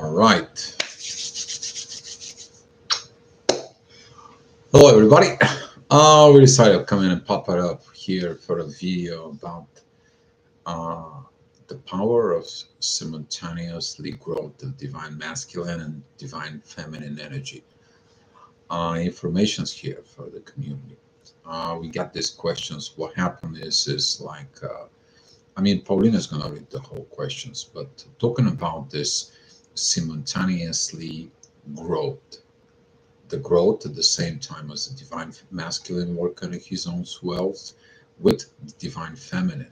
All right. Hello, everybody. We decided to come in and pop it up here for a video about the power of simultaneously growth of divine masculine and divine feminine energy. Information's here for the community. We got these questions. What happened is like, I mean, Paulina's going to read the whole questions, but talking about this simultaneously growth, the growth at the same time as the divine masculine working in his own wealth with the divine feminine,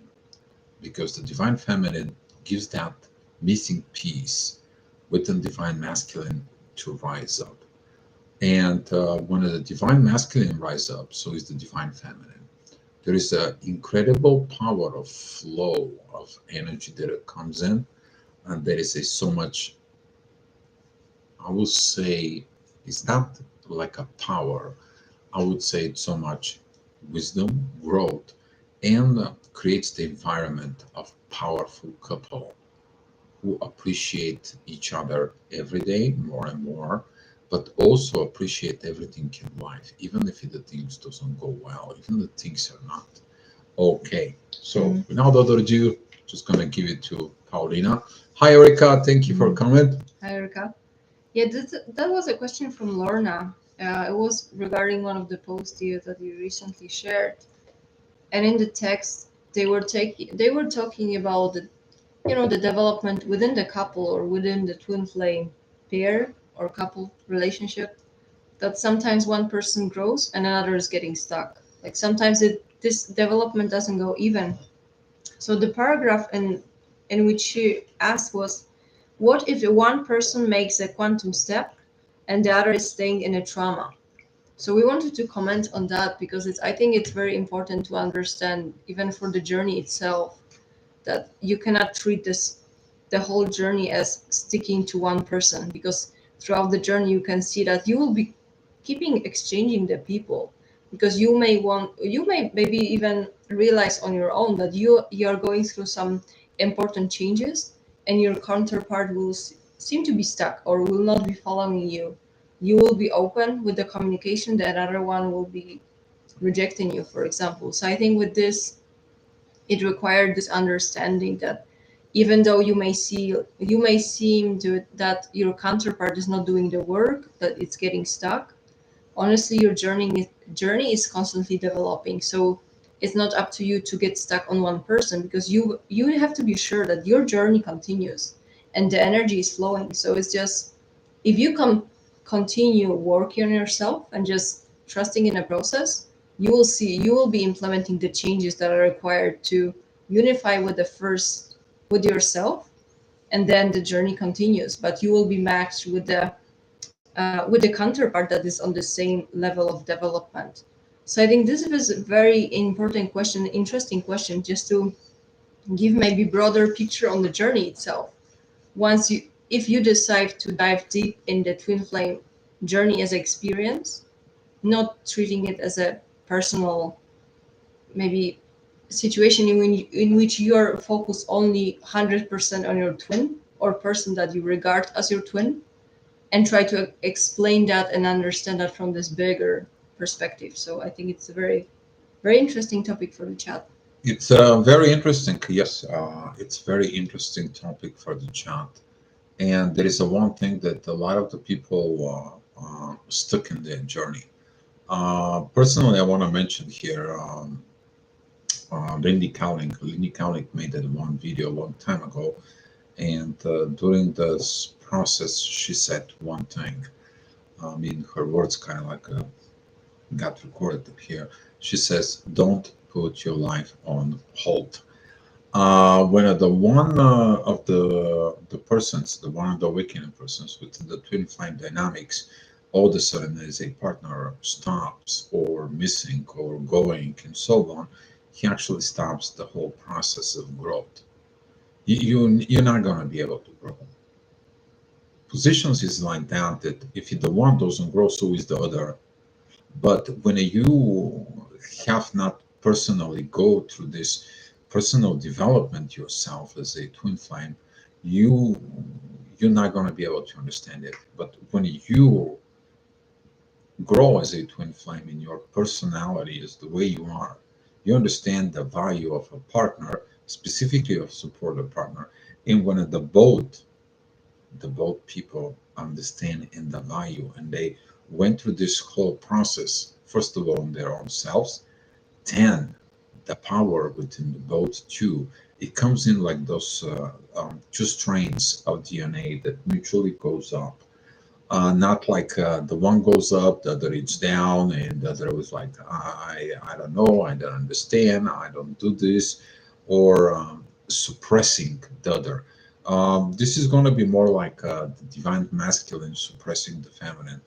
because the divine feminine gives that missing piece within divine masculine to rise up. And when the divine masculine rise up, so is the divine feminine. There is an incredible power of flow of energy that it comes in, and there is so much, I would say, it's not like a power. I would say it's so much wisdom, growth, and creates the environment of powerful couple who appreciate each other every day more and more, but also appreciate everything in life, even if the things doesn't go well, even the things are not okay. So without other ado, just gonna give it to Paulina. Hi, Erica. Thank you for coming. Hi, Erica. Yeah, that was a question from Lorna. It was regarding one of the posts that you recently shared, and in the text they were talking about the development within the couple or within the twin flame pair or couple relationship. That sometimes one person grows and another is getting stuck. Like sometimes this development doesn't go even. So the paragraph in which she asked was, what if one person makes a quantum step and the other is staying in a trauma? So we wanted to comment on that because I think it's very important to understand, even for the journey itself, that you cannot treat the whole journey as sticking to one person, because throughout the journey you can see that you will be keeping exchanging the people, because you may maybe even realize on your own that you are going through some important changes and your counterpart will seem to be stuck or will not be following you. You will be open with the communication, the other one will be rejecting you, for example. So I think with this, it required this understanding that even though you may seem to that your counterpart is not doing the work, that it's getting stuck, honestly your journey is constantly developing. So it's not up to you to get stuck on one person, because you have to be sure that your journey continues and the energy is flowing. So it's just, if you continue working on yourself and just trusting in a process, you will be implementing the changes that are required to unify with yourself, and then the journey continues, but you will be matched with the counterpart that is on the same level of development. So I think this is a very important question, interesting question, just to give maybe broader picture on the journey itself. If you decide to dive deep in the twin flame journey as experience, not treating it as a personal maybe situation in which you are focused only 100% on your twin or person that you regard as your twin, and try to explain that and understand that from this bigger perspective. So I think it's a very, very interesting topic for the chat. It's very interesting. Yes, it's very interesting topic for the chat. And there is a one thing that a lot of the people stuck in their journey. Personally, I want to mention here Lindy Cowling. Lindy Cowling made that one video a long time ago. And during this process, she said one thing. I mean, her words kind of like got recorded up here. She says, "Don't put your life on hold." When the one of the persons, the one of the awakening persons within the twin flame dynamics, all of a sudden as a partner stops or missing or going and so on, he actually stops the whole process of growth. You're not going to be able to grow. Positions is like that, that if the one doesn't grow, so is the other. But when you have not personally go through this personal development yourself as a twin flame, you you're not going to be able to understand it. But when you grow as a twin flame in your personality is the way you are, you understand the value of a partner, specifically of supportive partner. And when the both people understand in the value, and they went through this whole process, first of all in their own selves, then the power within the both two, it comes in like those two strains of DNA that mutually goes up, not like the one goes up, the other is down, and the other was like, I don't know, I don't understand, I don't do this, or suppressing the other. This is going to be more like the divine masculine suppressing the feminine.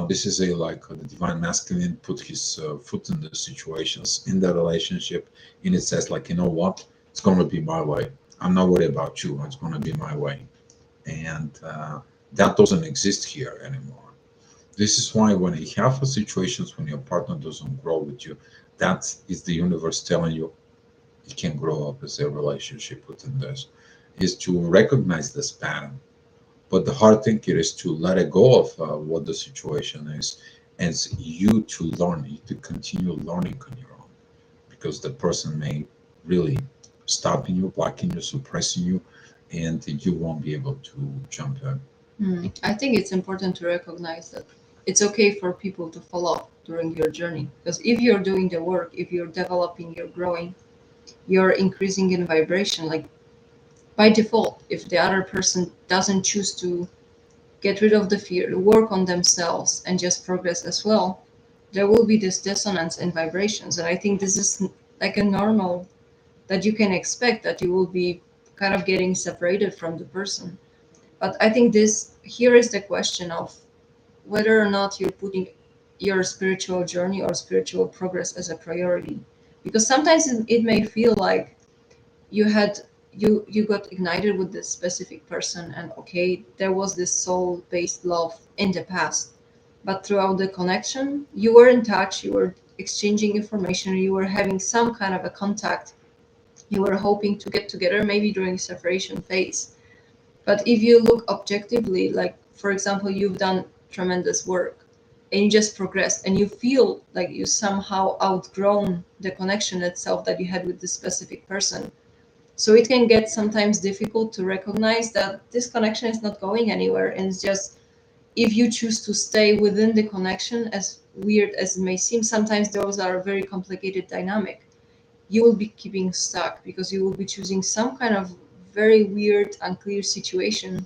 This is a like the divine masculine put his foot in the situations in the relationship, and it says like, you know what, it's going to be my way. I'm not worried about you. It's going to be my way, and that doesn't exist here anymore. This is why when you have situations when your partner doesn't grow with you, that is the universe telling you you can grow up as a relationship within this. Is to recognize this pattern. But the hard thing here is to let it go of what the situation is, and it's you to learn, you to continue learning on your own, because the person may really stopping you, blocking you, suppressing you, and you won't be able to jump in. I think it's important to recognize that it's okay for people to fall off during your journey. Because if you're doing the work, if you're developing, you're growing, you're increasing in vibration, like by default, if the other person doesn't choose to get rid of the fear, work on themselves, and just progress as well, there will be this dissonance in vibrations. And I think this is like a normal that you can expect that you will be kind of getting separated from the person. But I think this here is the question of whether or not you're putting your spiritual journey or spiritual progress as a priority. Because sometimes it may feel like you had you got ignited with this specific person, and okay, there was this soul based love in the past, but throughout the connection you were in touch, you were exchanging information, you were having some kind of a contact, you were hoping to get together maybe during separation phase. But if you look objectively, like for example, you've done tremendous work and you just progressed and you feel like you somehow outgrown the connection itself that you had with this specific person. So it can get sometimes difficult to recognize that this connection is not going anywhere. And it's just, if you choose to stay within the connection, as weird as it may seem, sometimes those are a very complicated dynamic. You will be keeping stuck because you will be choosing some kind of very weird, unclear situation.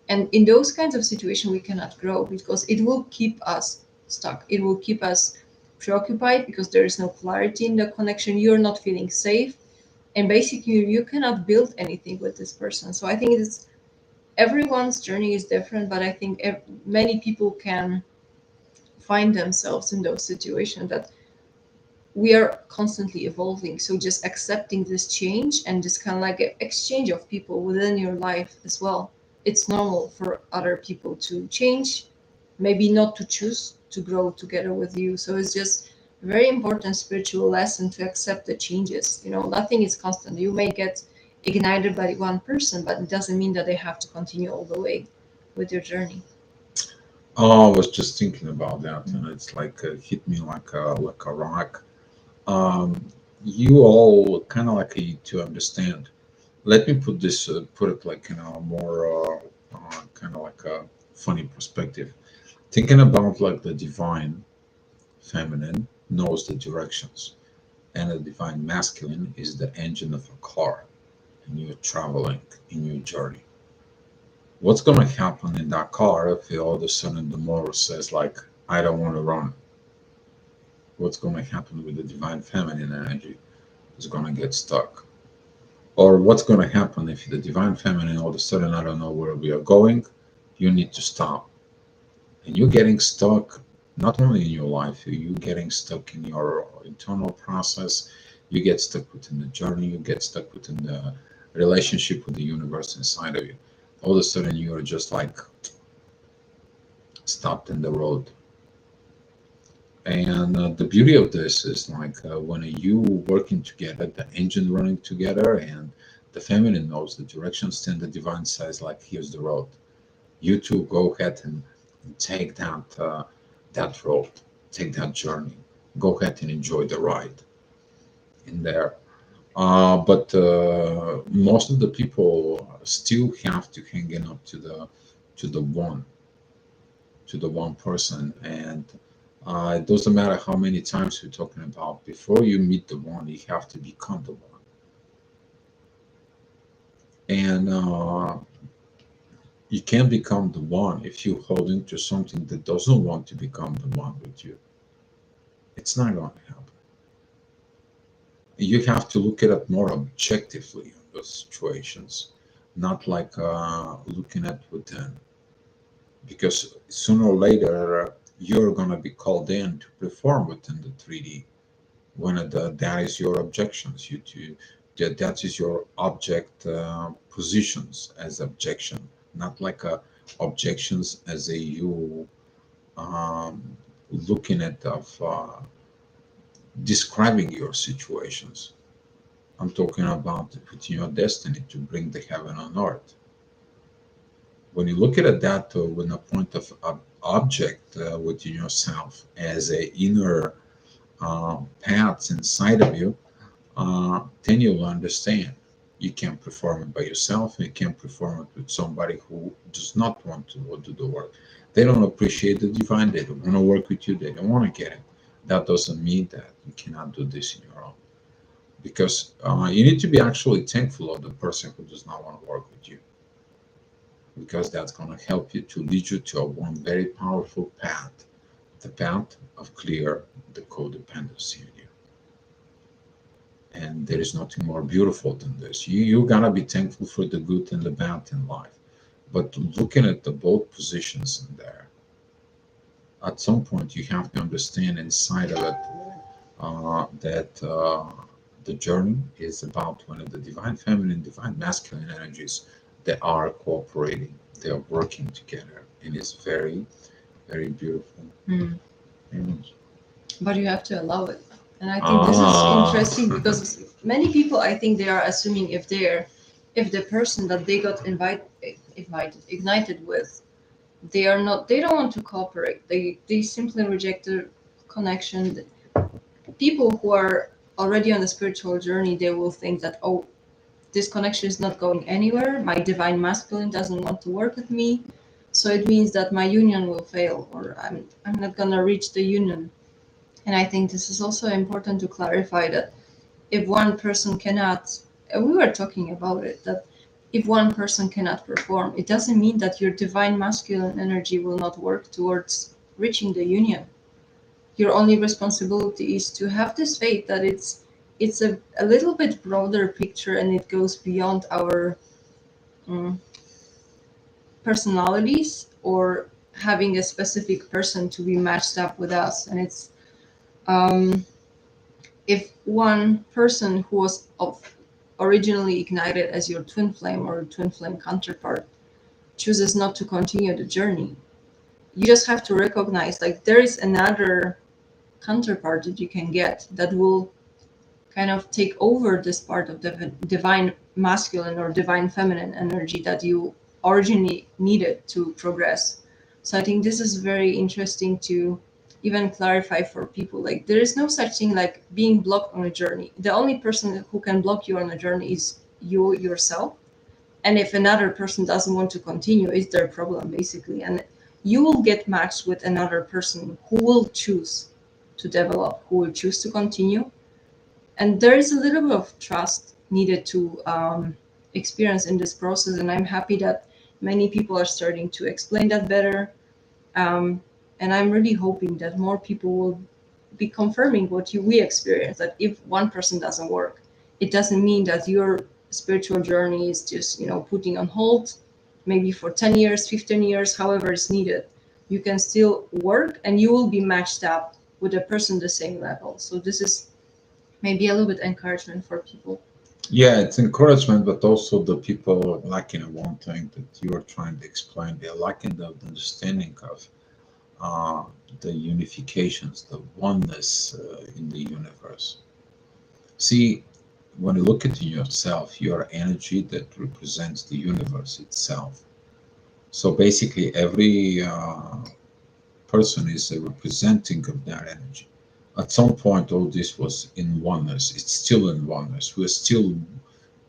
And in those kinds of situations, we cannot grow because it will keep us stuck. It will keep us preoccupied because there is no clarity in the connection. You're not feeling safe, and basically you cannot build anything with this person. So I think it's everyone's journey is different, but I think many people can find themselves in those situations that we are constantly evolving. So just accepting this change and this kind of like exchange of people within your life as well, it's normal for other people to change, maybe not to choose to grow together with you. So it's just a very important spiritual lesson to accept the changes. Nothing is constant. You may get ignited by one person, but it doesn't mean that they have to continue all the way with your journey. Oh, I was just thinking about that, and it's like hit me like a rock. Um, you all kind of like to understand. Let me put it like in a more kind of like a funny perspective. Thinking about like the divine feminine knows the directions, and the divine masculine is the engine of a car, and you're traveling in your journey. What's going to happen in that car if all of a sudden the motor says like, I don't want to run? What's going to happen with the divine feminine energy? It's going to get stuck. Or what's going to happen if the divine feminine all of a sudden, I don't know where we are going, you need to stop. And you're getting stuck not only in your life, you're getting stuck in your internal process, you get stuck within the journey, you get stuck within the relationship with the universe inside of you. All of a sudden, you're just like stopped in the road. And the beauty of this is like when you working together, the engine running together, and The feminine knows the directions, then the divine says, like, here's the road. You two go ahead and take that road, take that journey. Go ahead and enjoy the ride in there. But most of the people still have to hang up to the one to the one person, and it doesn't matter how many times we're talking about. Before you meet the one, you have to become the one, and you can't become the one if you hold into something that doesn't want to become the one with you. It's not going to happen. You have to look at it more objectively in those situations, not like looking at within, because sooner or later you're going to be called in to perform within the 3D when that is your objections. That is your object positions as objection, not like objections as a you um, looking at of describing your situations. I'm talking about putting your destiny to bring the heaven on earth. When you look at that with a point of object within yourself as a inner paths inside of you, then you'll understand. You can't perform it by yourself. You can't perform it with somebody who does not want to do the work. They don't appreciate the divine. They don't want to work with you. They don't want to get it. That doesn't mean that you cannot do this in your own. Because you need to be actually thankful of the person who does not want to work with you. Because that's going to help you to lead you to a one very powerful path, the path of clear the codependency in you. And there is nothing more beautiful than this. You gotta be thankful for the good and the bad in life. But looking at the both positions in there, at some point you have to understand inside of it that the journey is about when the divine feminine, divine masculine energies, they are cooperating, they are working together, and it's very, very beautiful. Mm. And, But you have to allow it. And I think this is interesting because many people, I think they are assuming if the person that they got ignited with, they don't want to cooperate. They simply reject the connection. People who are already on a spiritual journey, they will think that, oh, this connection is not going anywhere. My divine masculine doesn't want to work with me. So it means that my union will fail, or I'm not gonna reach the union. And I think this is also important to clarify that if one person cannot, and we were talking about it, that if one person cannot perform, it doesn't mean that your divine masculine energy will not work towards reaching the union. Your only responsibility is to have this faith that it's a little bit broader picture and it goes beyond our personalities or having a specific person to be matched up with us. And it's if one person who was originally ignited as your twin flame or twin flame counterpart chooses not to continue the journey, you just have to recognize like there is another counterpart that you can get that will kind of take over this part of the divine masculine or divine feminine energy that you originally needed to progress. So I think this is very interesting to even clarify for people. Like there is no such thing like being blocked on a journey. The only person who can block you on a journey is you yourself. And if another person doesn't want to continue, it's their problem basically. And you will get matched with another person who will choose to develop, who will choose to continue. And there is a little bit of trust needed to experience in this process. And I'm happy that many people are starting to explain that better. And I'm really hoping that more people will be confirming what we experience, that if one person doesn't work, it doesn't mean that your spiritual journey is just, putting on hold, maybe for 10 years, 15 years, however it's needed. You can still work and you will be matched up with a person the same level. So this is maybe a little bit encouragement for people. yeah, it's encouragement, but also the people lacking one thing that you are trying to explain. They're lacking the understanding of the unifications, the oneness in the universe. See, when you look at yourself, you are energy that represents the universe itself. So basically, every person is a representing of that energy. At some point, all this was in oneness. It's still in oneness. We're still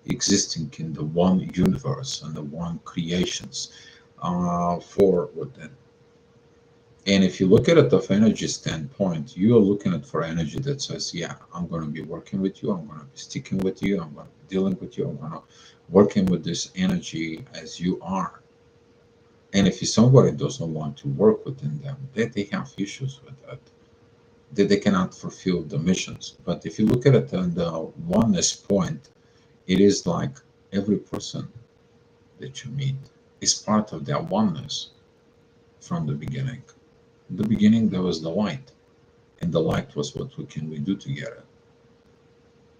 existing in the one universe and the one creations for within. And if you look at it of energy standpoint, you are looking at for energy that says, yeah, I'm going to be working with you. I'm going to be sticking with you. I'm going to be dealing with you. I'm going to working with this energy as you are. And if somebody doesn't want to work within them, they have issues with that. They cannot fulfill the missions. But if you look at it on the oneness point, it is like every person that you meet is part of that oneness from the beginning. In the beginning, there was the light, and the light was what we can we do together.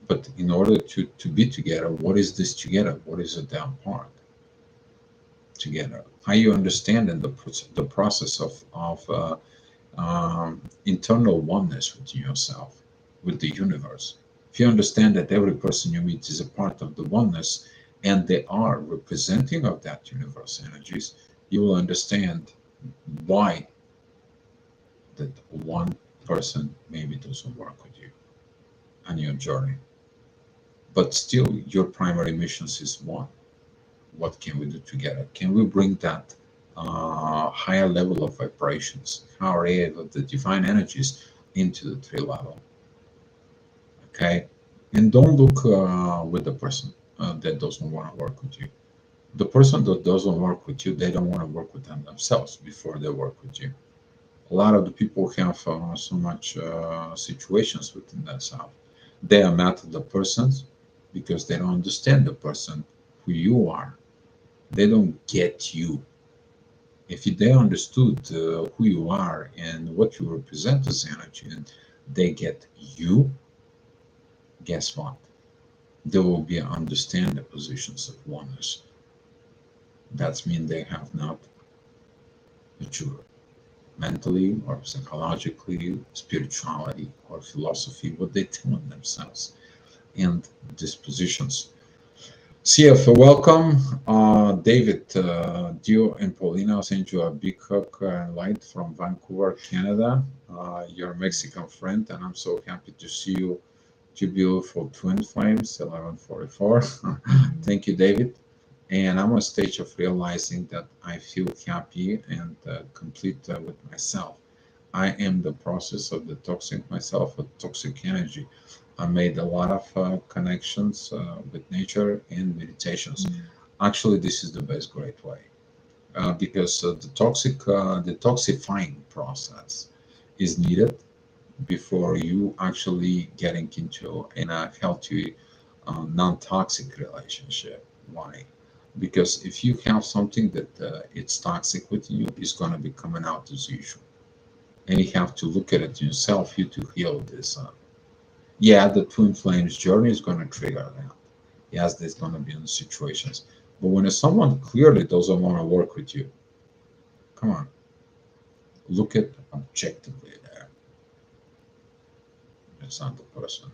But in order to be together, what is this together? What is it that part together? How you understand in the process of internal oneness within yourself, with the universe. If you understand that every person you meet is a part of the oneness and they are representing of that universe energies, you will understand why that one person maybe doesn't work with you on your journey. But still, your primary missions is one. What can we do together? Can we bring that higher level of vibrations, higher of the divine energies into the three level? Okay, and don't look with the person that doesn't want to work with you. The person that doesn't work with you, they don't want to work with them themselves before they work with you. A lot of the people have so much situations within themselves. They are mad at the persons because they don't understand the person who you are. They don't get you. If they understood who you are and what you represent as energy, and they get you, guess what? They will be understand the positions of oneness. That means they have not matured mentally or psychologically, spirituality or philosophy, what they tell themselves and dispositions. CF, welcome. David, Dio, and Paulina, I'll send you a big hug and light from Vancouver, Canada. You're a Mexican friend, and I'm so happy to see you. Two beautiful twin flames, 1144. Thank you, David. And I'm on a stage of realizing that I feel happy and complete with myself. I am the process of detoxing myself with toxic energy. I made a lot of connections with nature and meditations. Actually, this is the best great way because detoxifying process is needed before you actually getting into in a healthy, non-toxic relationship. Why? Because if you have something that it's toxic with you, it's going to be coming out as usual, and you have to look at it yourself. You to heal this. Yeah, the twin flames journey is going to trigger that. Yes, there's going to be in situations, but when someone clearly doesn't want to work with you, come on, look at objectively there. It's not the person,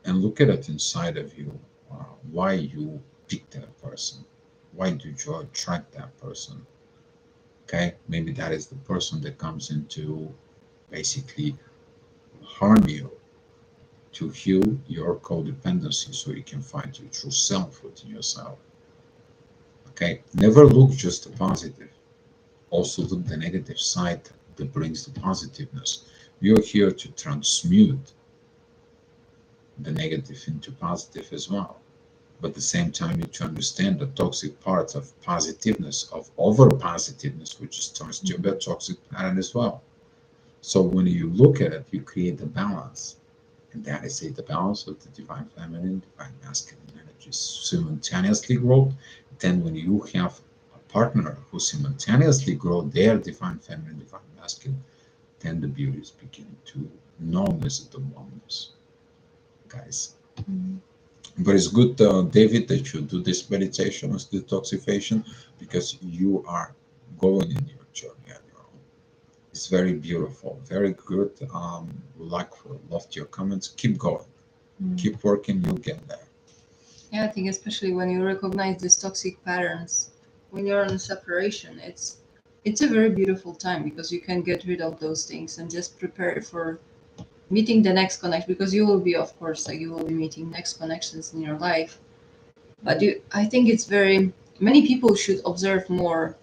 and look at it inside of you. Why you pick that person? Why do you attract that person? Okay, maybe that is the person that comes into basically harm you to heal your codependency so you can find your true self within yourself. Okay, never look just the positive. Also look the negative side that brings the positiveness. You're here to transmute the negative into positive as well. But at the same time, you need to understand the toxic parts of positiveness, of over positiveness, which is turns to a toxic pattern as well. So when you look at it, you create the balance. And that is the balance of the divine feminine, divine masculine energies simultaneously grow. Then when you have a partner who simultaneously grow their divine feminine, divine masculine, then the beauties begin to known as the oneness, guys. But it's good, David, that you do this meditation of detoxification because you are going in your journey on your own. It's very beautiful, very good. Like, loved your comments. Keep going. Keep working, you'll get there. Yeah, I think especially when you recognize these toxic patterns, when you're in separation, it's a very beautiful time because you can get rid of those things and just prepare for meeting the next connection. Because you will be, of course, like you will be meeting next connections in your life. But I think it's very many people should observe more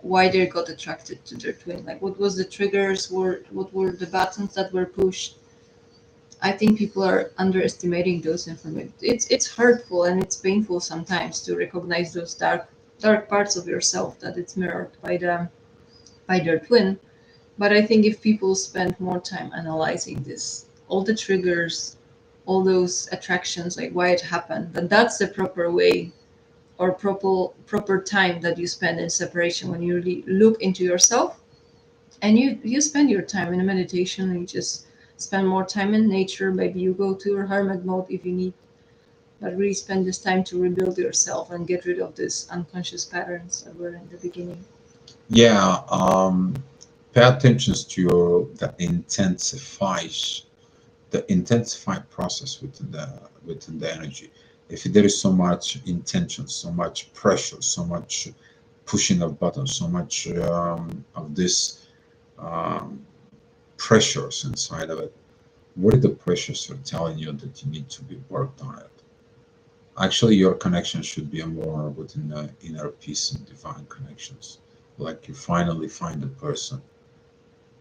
why they got attracted to their twin. Like what was the triggers? What were the buttons that were pushed? I think people are underestimating those information. It's hurtful and it's painful sometimes to recognize those dark parts of yourself that it's mirrored by their twin. But I think if people spend more time analyzing this, all the triggers, all those attractions, like why it happened, then that's the proper way or proper time that you spend in separation when you really look into yourself and you spend your time in a meditation and you just spend more time in nature. Maybe you go to your hermit mode if you need, but really spend this time to rebuild yourself and get rid of these unconscious patterns that were in the beginning. Yeah, pay attention to the intensified process within the energy. If there is so much intention, so much pressure, so much pushing of buttons, so much of this um, pressures inside of it, what are the pressures are telling you that you need to be worked on it? Actually, your connection should be more within the inner peace and divine connections. Like you finally find a person,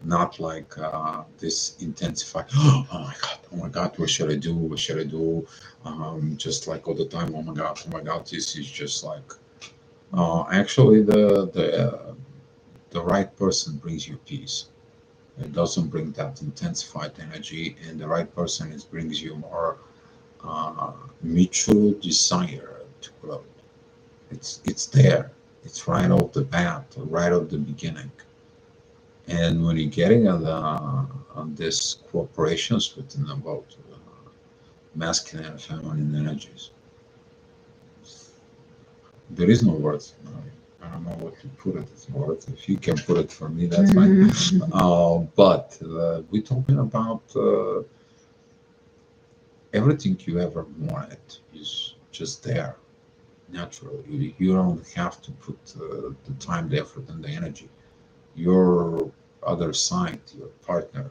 not like this intensified. Oh my God, what should I do? What should I do? Just like all the time. Oh my God. This is just like actually the right person brings you peace. It doesn't bring that intensified energy, and the right person is brings you more uh, mutual desire to grow. It's there. It's right off the bat, right off the beginning. And when you're getting on this cooperations within about masculine and feminine energies, there is no words. I don't know what to put it as words. If you can put it for me, that's fine. But we're talking about everything you ever wanted is just there naturally. You don't have to put the time, the effort, and the energy. Your other side, your partner,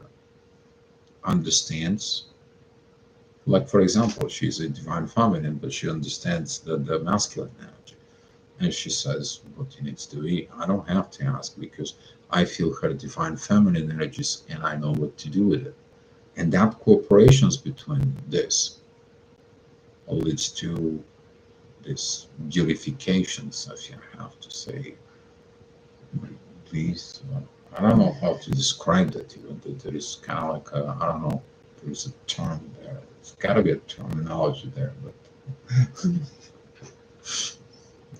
understands. Like, for example, she's a divine feminine, but she understands the masculine energy. And she says what he needs to be. I don't have to ask because I feel her divine feminine energies and I know what to do with it. And that cooperations between this leads to this beautifications, if you have to say. Please, I don't know how to describe that even. There is kind of like I don't know. There is a term there. It's got to be a terminology there, but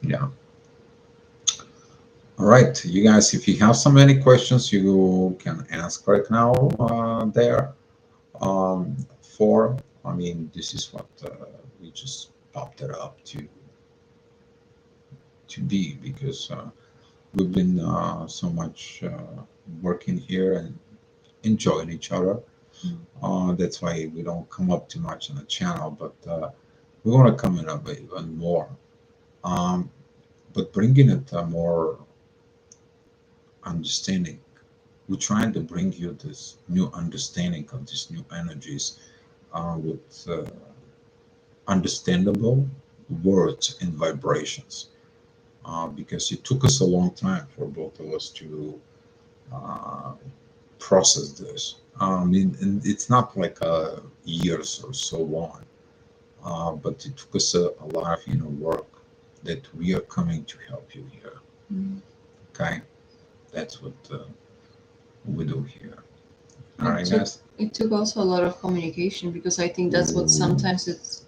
yeah. All right, you guys. If you have so many questions, you can ask right now there. For I mean, this is what we just popped it up to be because we've been so much working here and enjoying each other. That's why we don't come up too much on the channel, but we want to come in a bit even more. Um, but bringing it more understanding. We're trying to bring you this new understanding of these new energies with understandable words and vibrations. Because it took us a long time for both of us to uh, process this. And it's not like years or so on, but it took us a lot of work that we are coming to help you here. Okay, that's what we do here. All right, guys. It took also a lot of communication because I think that's what sometimes it's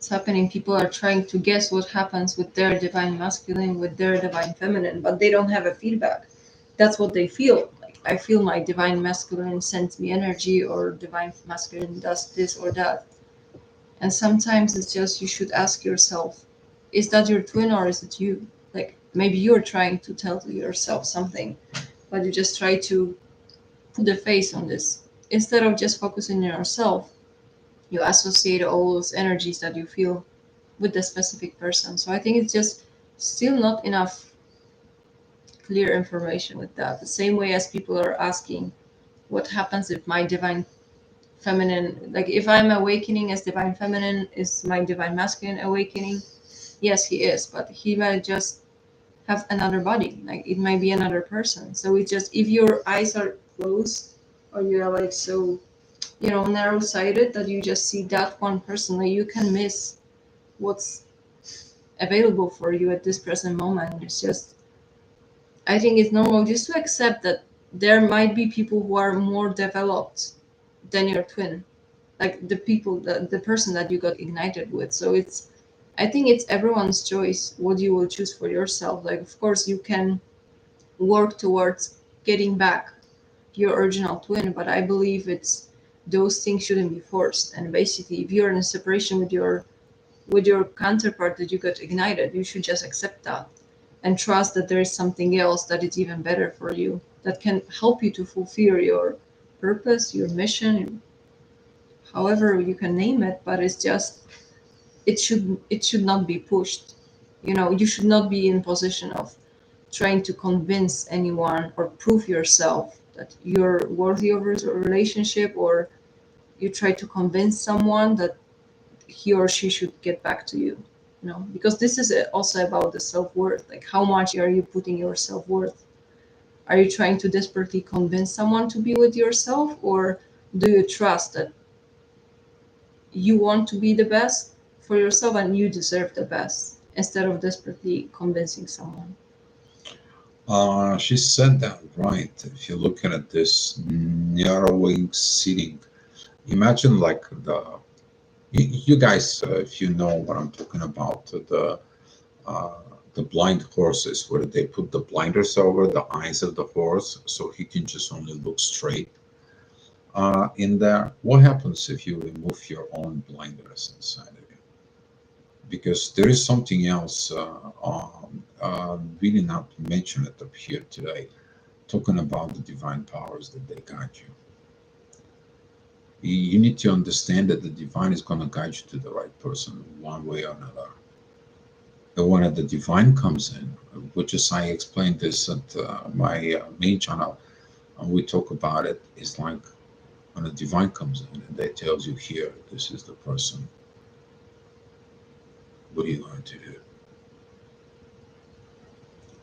happening. People are trying to guess what happens with their divine masculine, with their divine feminine, but they don't have a feedback. That's what they feel. Like I feel my divine masculine sends me energy, or divine masculine does this or that. And sometimes it's just you should ask yourself, is that your twin or is it you? Like maybe you're trying to tell yourself something, but you just try to put a face on this. Instead of just focusing on yourself, you associate all those energies that you feel with the specific person. So I think it's just still not enough clear information with that. The same way as people are asking, what happens if my divine feminine, like if I'm awakening as divine feminine, is my divine masculine awakening? Yes, he is, but he might just have another body. Like it might be another person. So it's just if your eyes are closed or you're like so, narrow sighted that you just see that one person, like you can miss what's available for you at this present moment. It's just, I think it's normal just to accept that there might be people who are more developed than your twin, like the person that you got ignited with. So it's, I think it's everyone's choice what you will choose for yourself. Like of course you can work towards getting back your original twin, but I believe it's, those things shouldn't be forced. And basically if you're in a separation with your counterpart that you got ignited, you should just accept that and trust that there is something else that is even better for you, that can help you to fulfill your purpose, your mission, however you can name it. But it's just, it should not be pushed. You should not be in position of trying to convince anyone or prove yourself that you're worthy of a relationship, or you try to convince someone that he or she should get back to you. Because this is also about the self-worth. Like how much are you putting your self-worth? Are you trying to desperately convince someone to be with yourself, or do you trust that you want to be the best for yourself and you deserve the best, instead of desperately convincing someone? She said that right. If you're looking at this narrowing seating, imagine like you guys, if you know what I'm talking about, uh, the blind horses, where they put the blinders over the eyes of the horse so he can just only look straight. In there, what happens if you remove your own blinders inside of you? Because there is something else, really not mentioned it up here today, talking about the divine powers that they guide you. You need to understand that the divine is going to guide you to the right person one way or another. And when the divine comes in, which is I explained this at my main channel, and we talk about it, it's like when the divine comes in and they tells you here, this is the person. What are you going to do?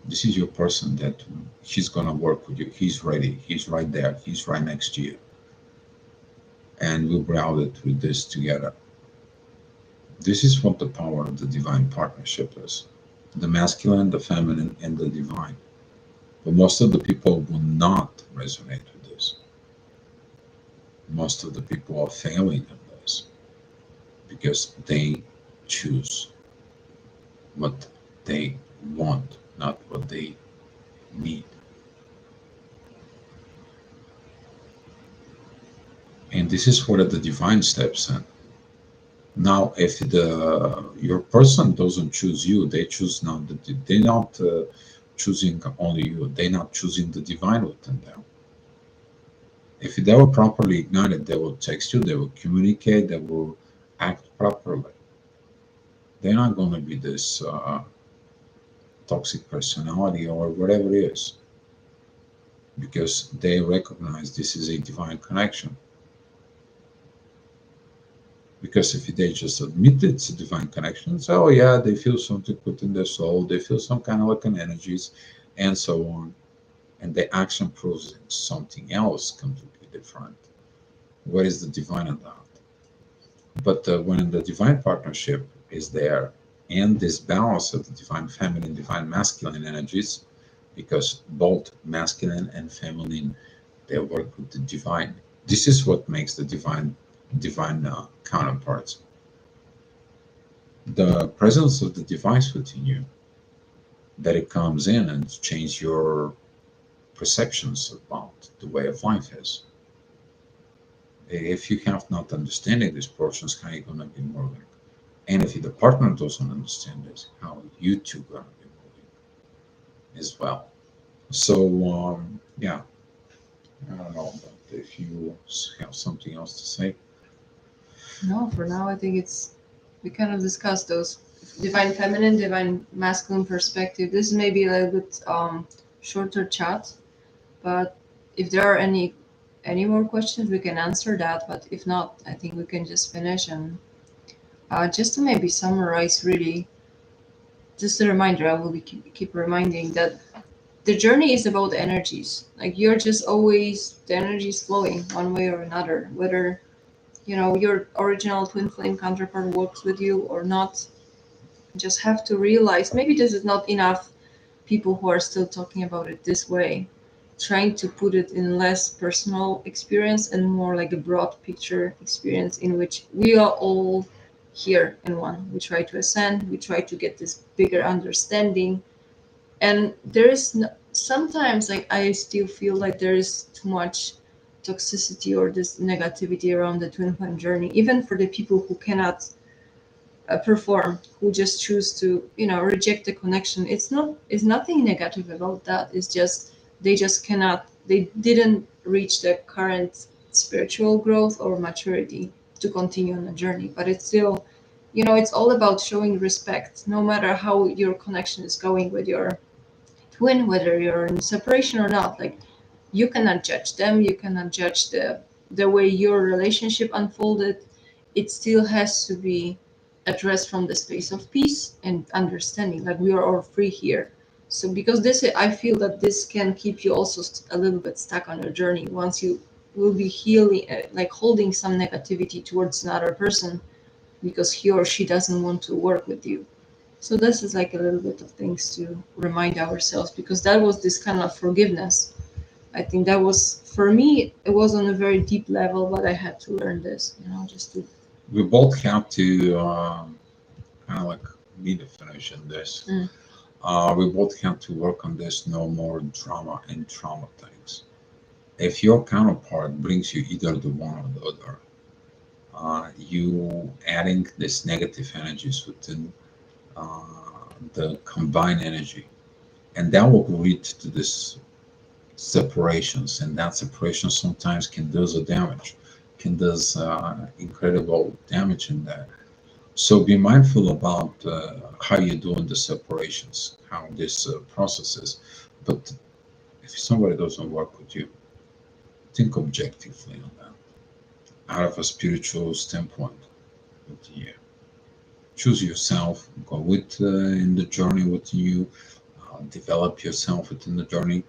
This is your person that he's going to work with you. He's ready. He's right there. He's right next to you. And we'll browse it with this together. This is what the power of the divine partnership is: the masculine, the feminine, and the divine. But most of the people will not resonate with this. Most of the people are failing in this because they choose what they want, not what they need. And this is where the divine steps in. Now, if your person doesn't choose you, they choose now. They're not choosing only you. They're not choosing the divine within them. If they were properly ignited, they will text you. They will communicate. They will act properly. They're not going to be this toxic personality or whatever it is, because they recognize this is a divine connection. Because if they just admit it's a divine connection, so oh yeah, they feel something within their soul, they feel some kind of like an energies, and so on, and the action proves something else completely different. What is the divine in that? But when the divine partnership is there, and this balance of the divine feminine, divine masculine energies, because both masculine and feminine, they work with the divine. This is what makes the divine counterparts. The presence of the device within you, that it comes in and change your perceptions about the way of life is. If you have not understanding these portions, how you gonna be moving? And if the partner doesn't understand this, how you two gonna be moving as well? So yeah, I don't know, but if you have something else to say. No, for now, I think we kind of discussed those divine feminine, divine masculine perspective. This may be a little bit shorter chat, but if there are any more questions, we can answer that. But if not, I think we can just finish and just to maybe summarize. Really, just a reminder. I will keep reminding that the journey is about energies. Like you're just always the energy is flowing one way or another, whether your original twin flame counterpart works with you or not. You just have to realize maybe this is not enough people who are still talking about it this way, trying to put it in less personal experience and more like a broad picture experience in which we are all here in one. We try to ascend, we try to get this bigger understanding. And there is sometimes like I still feel like there is too much toxicity or this negativity around the twin flame journey, even for the people who cannot perform, who just choose to reject the connection. It's nothing negative about that. It's just they just cannot, they didn't reach the current spiritual growth or maturity to continue on the journey. But it's still, it's all about showing respect, no matter how your connection is going with your twin, whether you're in separation or not. Like you cannot judge them, you cannot judge the way your relationship unfolded. It still has to be addressed from the space of peace and understanding. Like we are all free here. So because this, I feel that this can keep you also a little bit stuck on your journey once you will be healing, like holding some negativity towards another person because he or she doesn't want to work with you. So this is like a little bit of things to remind ourselves, because that was this kind of forgiveness. I think that was, for me, it was on a very deep level, but I had to learn this, just to. We both have to kind of like be the finish in this. Mm. We both have to work on this. No more drama and trauma things. If your counterpart brings you either the one or the other, you adding this negative energies within the combined energy, and that will lead to this separations, and that separation sometimes can do the damage, can does incredible damage in there. So be mindful about how you're doing the separations, how this process is. But if somebody doesn't work with you, think objectively on that, out of a spiritual standpoint. With you, choose yourself, go with in the journey with you, develop yourself within the journey,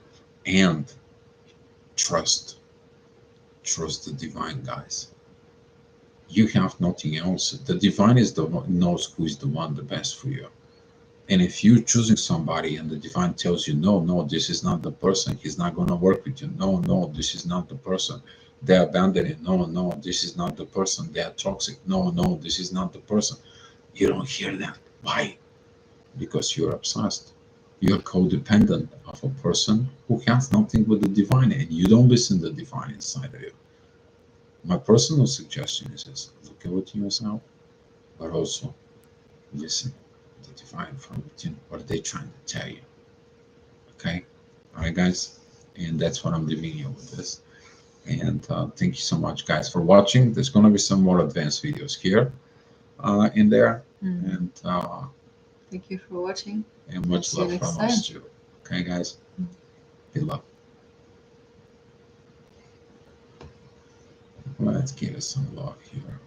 and trust trust the divine, guys. You have nothing else. The divine is the one knows who is the one the best for you. And if you're choosing somebody and the divine tells you, no, no, this is not the person, he's not going to work with you. No, no, this is not the person. They're abandoning. No, no, this is not the person. They're toxic. No, no, this is not the person. You don't hear that. Why? Because you're obsessed. You're codependent of a person who has nothing with the divine, and you don't listen to the divine inside of you. My personal suggestion is this: look at within yourself, but also listen to the divine from within. What are they trying to tell you? Okay? All right, guys? And that's what I'm leaving you with this. And thank you so much, guys, for watching. There's going to be some more advanced videos here in there. Mm. And Thank you for watching. And much love from us, too. Okay, guys? Be love. Let's give it some love here.